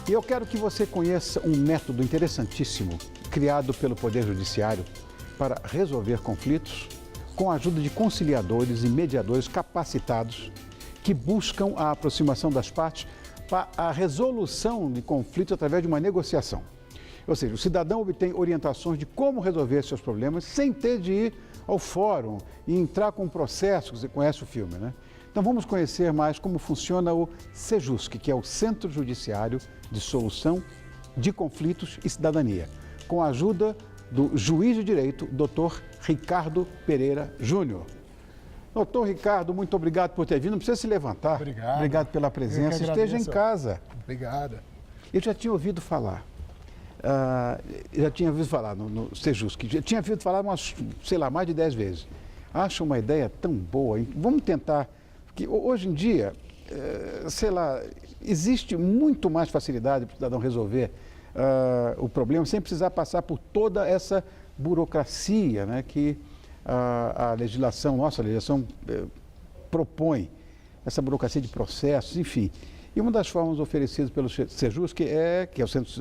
E eu quero que você conheça um método interessantíssimo criado pelo Poder Judiciário para resolver conflitos com a ajuda de conciliadores e mediadores capacitados que buscam a aproximação das partes para a resolução de conflitos através de uma negociação. Ou seja, o cidadão obtém orientações de como resolver seus problemas sem ter de ir ao fórum e entrar com um processo, você conhece o filme, né? Então vamos conhecer mais como funciona o Sejusc, que é o Centro Judiciário de Solução de Conflitos e Cidadania, com a ajuda do juiz de direito, Dr. Ricardo Pereira Júnior. Doutor Ricardo, muito obrigado por ter vindo. Não precisa se levantar. Obrigado. Obrigado pela presença. Esteja em casa. Obrigado. Eu já tinha ouvido falar. Já tinha ouvido falar no Sejusc. Já tinha ouvido falar umas, sei lá, mais de 10 vezes. Acho uma ideia tão boa. Vamos tentar. Porque hoje em dia, sei lá, existe muito mais facilidade para o cidadão resolver o problema sem precisar passar por toda essa burocracia, né, que a legislação, nossa legislação propõe, essa burocracia de processos, enfim. E uma das formas oferecidas pelo Sejusc, que é o Centro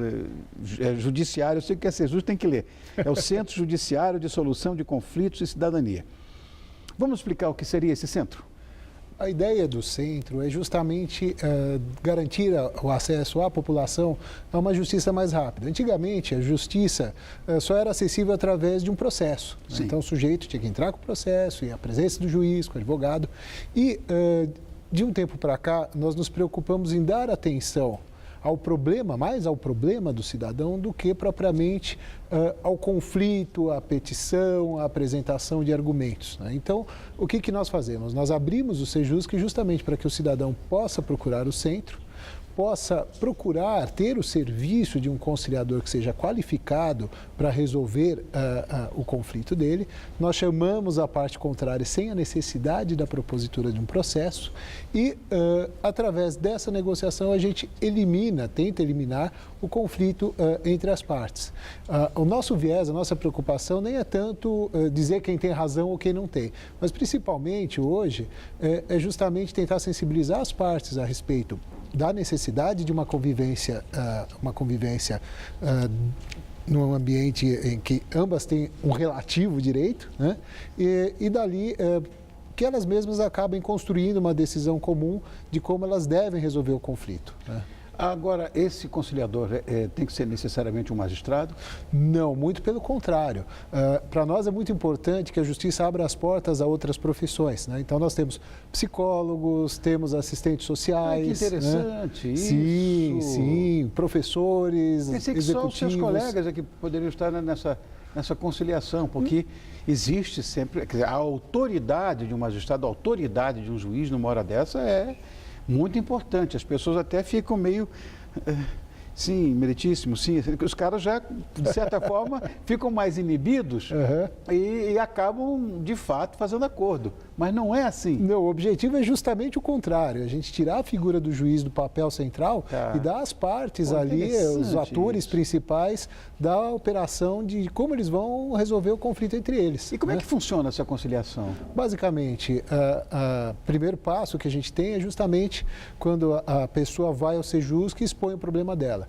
Judiciário, eu sei que é Sejusc, tem que ler, é o Centro Judiciário de Solução de Conflitos e Cidadania. Vamos explicar o que seria esse centro? A ideia do centro é justamente garantir o acesso à população a uma justiça mais rápida. Antigamente, a justiça só era acessível através de um processo. Né? Então, o sujeito tinha que entrar com o processo, e a presença do juiz, com o advogado. E, de um tempo para cá, nós nos preocupamos em dar atenção ao problema, mais ao problema do cidadão do que propriamente ao conflito, à petição, à apresentação de argumentos. Né? Então, o que nós fazemos? Nós abrimos o Sejusc justamente para que o cidadão possa procurar o centro, possa procurar ter o serviço de um conciliador que seja qualificado para resolver o conflito dele. Nós chamamos a parte contrária sem a necessidade da propositura de um processo e, através dessa negociação, a gente tenta eliminar o conflito entre as partes. O nosso viés, a nossa preocupação nem é tanto dizer quem tem razão ou quem não tem, mas principalmente hoje é justamente tentar sensibilizar as partes a respeito da necessidade de uma convivência num ambiente em que ambas têm um relativo direito, né? E dali que elas mesmas acabem construindo uma decisão comum de como elas devem resolver o conflito, né? Agora, esse conciliador tem que ser necessariamente um magistrado? Não, muito pelo contrário. Para nós é muito importante que a justiça abra as portas a outras profissões, né? Então, nós temos psicólogos, temos assistentes sociais. Que interessante, né? Isso. Sim, professores, Pensei que executivos. só os seus colegas é que poderiam estar nessa conciliação, porque existe sempre, quer dizer, a autoridade de um magistrado, a autoridade de um juiz numa hora dessa é muito importante. As pessoas até ficam meio, sim, meritíssimo, sim. Os caras já, de certa forma, ficam mais inibidos e acabam, de fato, fazendo acordo. Mas não é assim. Não, o objetivo é justamente o contrário. A gente tirar a figura do juiz do papel central e dar às partes ali, os atores principais da operação de como eles vão resolver o conflito entre eles. E como é que funciona essa conciliação? Basicamente, o primeiro passo que a gente tem é justamente quando a pessoa vai ao Sejusc e expõe o problema dela.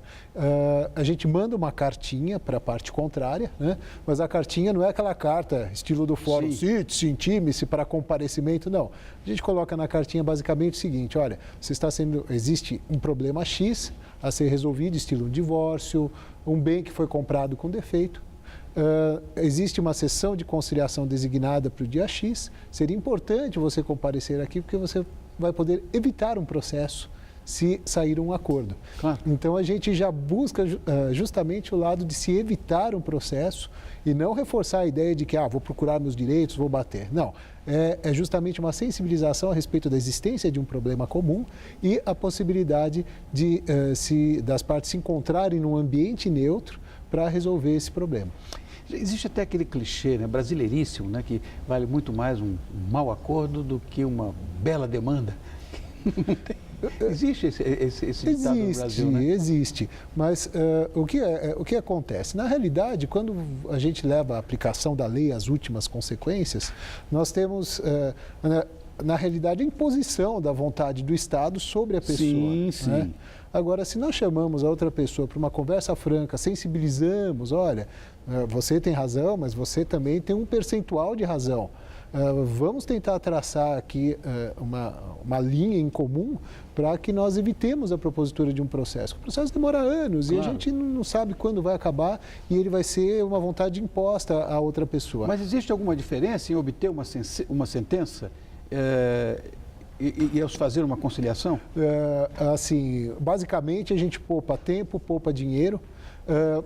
A gente manda uma cartinha para a parte contrária, né? Mas a cartinha não é aquela carta estilo do fórum, cite-se, intime-se para comparecimento, não. A gente coloca na cartinha basicamente o seguinte: olha, existe um problema X a ser resolvido, estilo um divórcio, um bem que foi comprado com defeito. Existe uma sessão de conciliação designada para o dia X. Seria importante você comparecer aqui porque você vai poder evitar um processo se sair um acordo. Claro. Então, a gente já busca justamente o lado de se evitar um processo e não reforçar a ideia de que, vou procurar meus direitos, vou bater. Não, é justamente uma sensibilização a respeito da existência de um problema comum e a possibilidade de das partes se encontrarem num ambiente neutro para resolver esse problema. Existe até aquele clichê, né, brasileiríssimo, né, que vale muito mais um mau acordo do que uma bela demanda. Existe esse ditado no Brasil, né? Existe, mas o que acontece? Na realidade, quando a gente leva a aplicação da lei às últimas consequências, nós temos na realidade, a imposição da vontade do Estado sobre a pessoa. Sim, sim. Né? Agora, se nós chamamos a outra pessoa para uma conversa franca, sensibilizamos, olha, você tem razão, mas você também tem um percentual de razão. Vamos tentar traçar aqui uma linha em comum para que nós evitemos a propositura de um processo. O processo demora anos, claro, e a gente não sabe quando vai acabar e ele vai ser uma vontade imposta a outra pessoa. Mas existe alguma diferença em obter uma sentença e fazer uma conciliação? Assim, basicamente a gente poupa tempo, poupa dinheiro.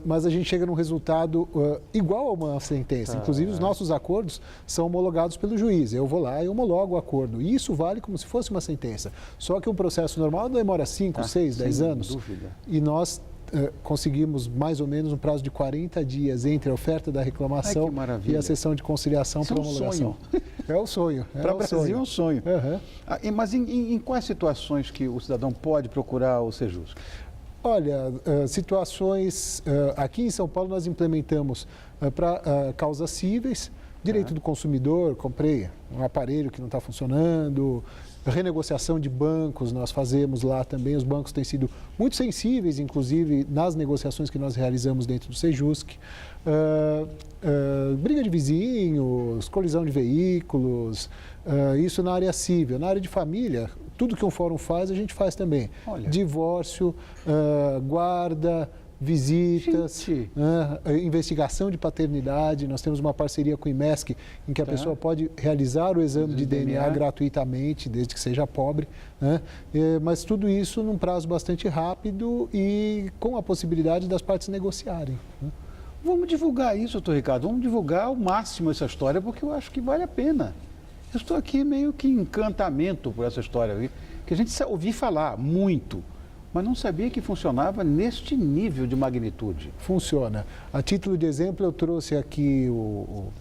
Mas a gente chega num resultado igual a uma sentença. Inclusive, os nossos acordos são homologados pelo juiz. Eu vou lá e homologo o acordo. E isso vale como se fosse uma sentença. Só que um processo normal demora 5, 6, 10 anos. Dúvida. E nós conseguimos mais ou menos um prazo de 40 dias entre a oferta da reclamação e a sessão de conciliação para homologação. É o sonho. Para o Brasil é um sonho. Uhum. Mas em quais situações que o cidadão pode procurar o Sejusc? Olha, situações... aqui em São Paulo nós implementamos para causas cíveis, direito do consumidor, comprei um aparelho que não está funcionando, renegociação de bancos nós fazemos lá também, os bancos têm sido muito sensíveis, inclusive nas negociações que nós realizamos dentro do Sejusc, briga de vizinhos, colisão de veículos, isso na área civil. Na área de família, tudo que um fórum faz, a gente faz também. Olha. Divórcio, guarda, visitas, investigação de paternidade. Nós temos uma parceria com o IMESC, em que a pessoa pode realizar o exame de DNA gratuitamente, desde que seja pobre. Mas tudo isso num prazo bastante rápido e com a possibilidade das partes negociarem. Vamos divulgar isso, doutor Ricardo. Vamos divulgar ao máximo essa história, porque eu acho que vale a pena. Eu estou aqui meio que em encantamento por essa história, que a gente ouviu falar muito, mas não sabia que funcionava neste nível de magnitude. Funciona. A título de exemplo, eu trouxe aqui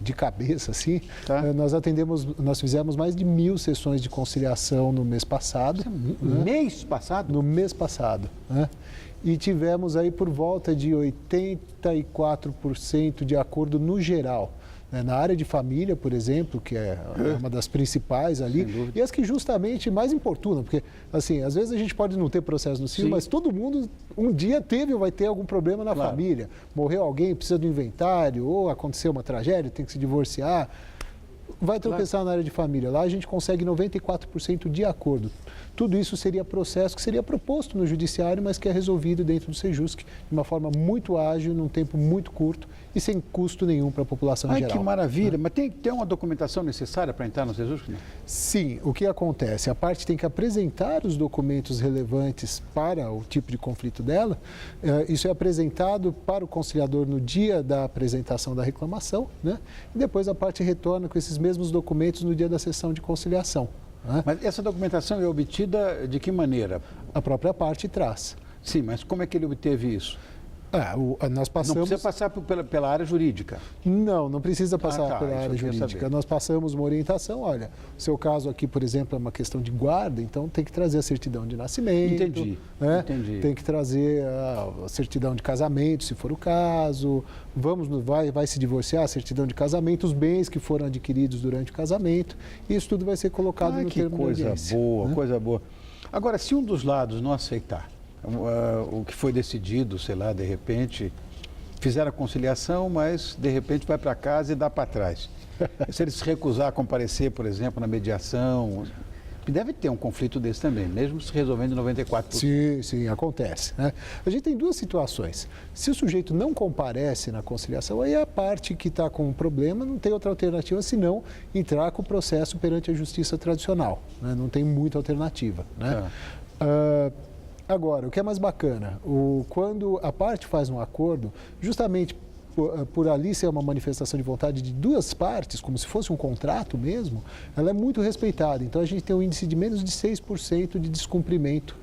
de cabeça, assim, nós fizemos mais de 1000 sessões de conciliação no mês passado. Mês passado? No mês passado. E tivemos aí por volta de 84% de acordo no geral. Na área de família, por exemplo, que é uma das principais ali, e as que justamente mais importunam, porque, assim, às vezes a gente pode não ter processo no civil, mas todo mundo um dia teve ou vai ter algum problema na família. Morreu alguém, precisa do inventário, ou aconteceu uma tragédia, tem que se divorciar. Vai tropeçar na área de família. Lá a gente consegue 94% de acordo. Tudo isso seria processo que seria proposto no judiciário, mas que é resolvido dentro do Sejusc de uma forma muito ágil, num tempo muito curto e sem custo nenhum para a população em geral. Que maravilha! Mas tem que ter uma documentação necessária para entrar no Sejusc? Não? Sim. O que acontece? A parte tem que apresentar os documentos relevantes para o tipo de conflito dela. Isso é apresentado para o conciliador no dia da apresentação da reclamação, e depois a parte retorna com esses mesmos documentos no dia da sessão de conciliação. Mas essa documentação é obtida de que maneira? A própria parte traz. Sim, mas como é que ele obteve isso? Nós passamos... Não precisa passar pela área jurídica? Não precisa passar pela área jurídica. Nós passamos uma orientação, olha, o seu caso aqui, por exemplo, é uma questão de guarda, então tem que trazer a certidão de nascimento. Entendi. Tem que trazer a certidão de casamento, se for o caso. Vai se divorciar, a certidão de casamento, os bens que foram adquiridos durante o casamento. Isso tudo vai ser colocado no termo de audiência. Coisa boa. Agora, se um dos lados não aceitar o que foi decidido, sei lá, de repente, fizeram a conciliação, mas de repente vai para casa e dá para trás. Se ele se recusar a comparecer, por exemplo, na mediação, deve ter um conflito desse também, mesmo se resolvendo em 94%. Sim, acontece. A gente tem duas situações. Se o sujeito não comparece na conciliação, aí a parte que está com um problema não tem outra alternativa senão entrar com o processo perante a justiça tradicional. Não tem muita alternativa. Agora, o que é mais bacana, quando a parte faz um acordo, justamente por ali ser uma manifestação de vontade de duas partes, como se fosse um contrato mesmo, ela é muito respeitada. Então, a gente tem um índice de menos de 6% de descumprimento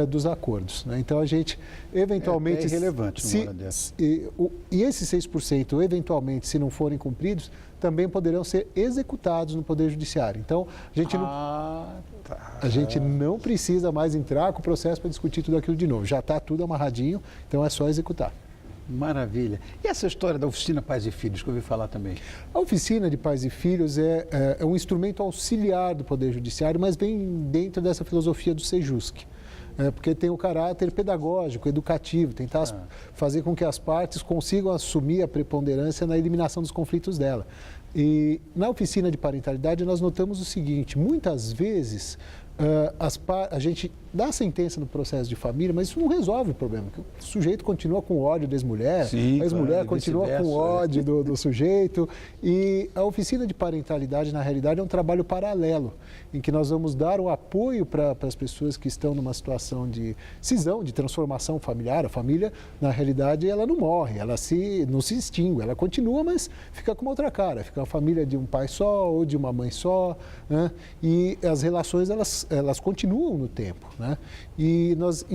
dos acordos. Então, a gente, eventualmente... É irrelevante numa hora dessa. E esses 6%, eventualmente, se não forem cumpridos, também poderão ser executados no Poder Judiciário. Então, a gente não precisa mais entrar com o processo para discutir tudo aquilo de novo. Já está tudo amarradinho, então é só executar. Maravilha. E essa história da oficina Pais e Filhos, que eu ouvi falar também? A oficina de Pais e Filhos é um instrumento auxiliar do Poder Judiciário, mas vem dentro dessa filosofia do Sejusc. Porque tem o caráter pedagógico, educativo, tentar fazer com que as partes consigam assumir a preponderância na eliminação dos conflitos dela. E na oficina de parentalidade nós notamos o seguinte, muitas vezes a gente dá a sentença no processo de família, mas isso não resolve o problema. O sujeito continua com ódio da ex-mulher, a ex-mulher continua com ódio do sujeito. E a oficina de parentalidade, na realidade, é um trabalho paralelo, em que nós vamos dar um apoio para as pessoas que estão numa situação de cisão, de transformação familiar. A família, na realidade, ela não morre, ela não se extingue, ela continua, mas fica com uma outra cara. Fica uma família de um pai só ou de uma mãe só, né? E as relações, elas continuam no tempo, né? E nós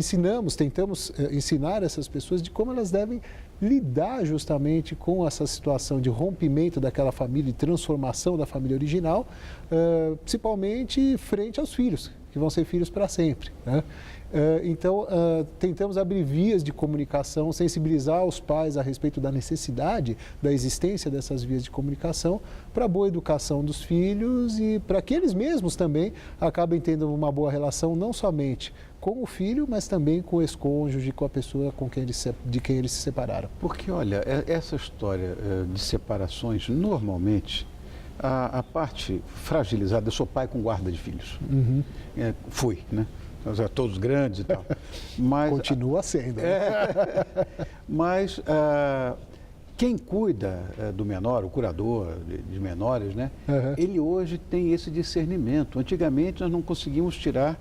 tentamos ensinar essas pessoas de como elas devem lidar justamente com essa situação de rompimento daquela família e transformação da família original, principalmente frente aos filhos, que vão ser filhos para sempre, né? Então, tentamos abrir vias de comunicação, sensibilizar os pais a respeito da necessidade da existência dessas vias de comunicação para a boa educação dos filhos e para que eles mesmos também acabem tendo uma boa relação, não somente com o filho, mas também com o ex-cônjuge, com a pessoa de quem eles se separaram. Porque, olha, essa história de separações, normalmente, a parte fragilizada, eu sou pai com guarda de filhos. Uhum. Fui, né? Todos grandes e tal. Mas, continua sendo. Né? Mas quem cuida do menor, o curador de menores, né? Uhum. Ele hoje tem esse discernimento. Antigamente nós não conseguimos tirar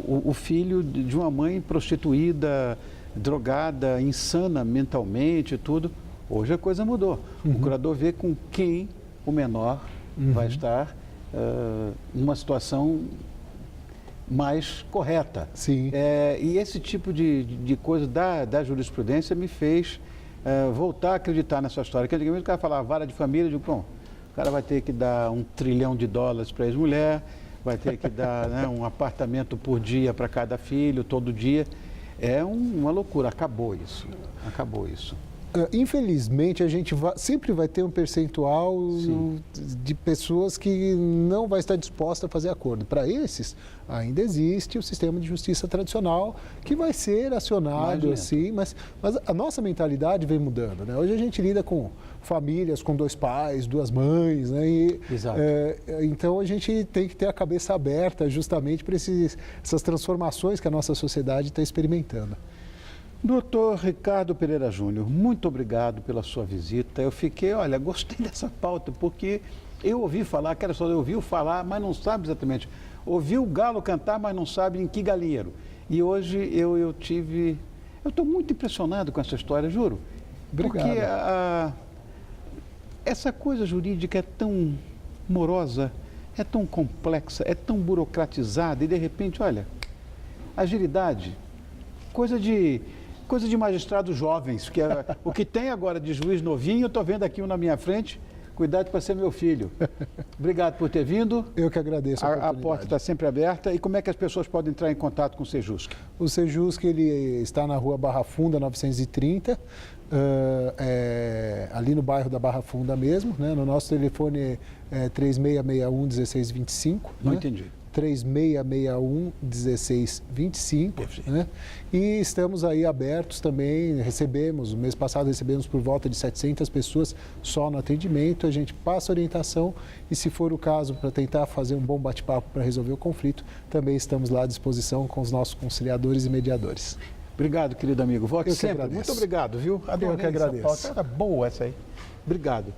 o filho de uma mãe prostituída, drogada, insana mentalmente e tudo. Hoje a coisa mudou. Uhum. O curador vê com quem o menor vai estar numa situação mais correta. Sim. E esse tipo de coisa da jurisprudência me fez voltar a acreditar nessa história. Que antigamente o cara falava vara de família, eu digo, bom, o cara vai ter que dar $1 trilhão para a ex-mulher, vai ter que dar um apartamento por dia para cada filho, todo dia. É uma loucura, acabou isso. Infelizmente, a gente sempre vai ter um percentual de pessoas que não vai estar disposta a fazer acordo. Para esses, ainda existe o sistema de justiça tradicional que vai ser acionado, assim, mas a nossa mentalidade vem mudando, né? Hoje a gente lida com famílias com 2 pais, 2 mães, né? Exato. Então a gente tem que ter a cabeça aberta justamente para essas transformações que a nossa sociedade está experimentando. Doutor Ricardo Pereira Júnior, muito obrigado pela sua visita. Eu gostei dessa pauta, porque eu ouvi falar, ouviu falar, mas não sabe exatamente. Ouviu o galo cantar, mas não sabe em que galinheiro. E hoje eu estou muito impressionado com essa história, juro. Obrigado. Porque essa coisa jurídica é tão morosa, é tão complexa, é tão burocratizada e de repente, olha, agilidade, coisa de magistrados jovens, que o que tem agora de juiz novinho, eu estou vendo aqui um na minha frente, cuidado para ser meu filho. Obrigado por ter vindo. Eu que agradeço a oportunidade. A porta está sempre aberta. E como é que as pessoas podem entrar em contato com o Sejusc? O Sejusc, ele está na rua Barra Funda, 930, ali no bairro da Barra Funda mesmo, né? No nosso telefone é 3661-1625. Não né? entendi. 3661-1625, né? E estamos aí abertos também, no mês passado recebemos por volta de 700 pessoas só no atendimento, a gente passa orientação e se for o caso para tentar fazer um bom bate-papo para resolver o conflito, também estamos lá à disposição com os nossos conciliadores e mediadores. Obrigado, querido amigo. Volte sempre. Muito obrigado, viu? Eu que agradeço. Era boa essa aí. Obrigado.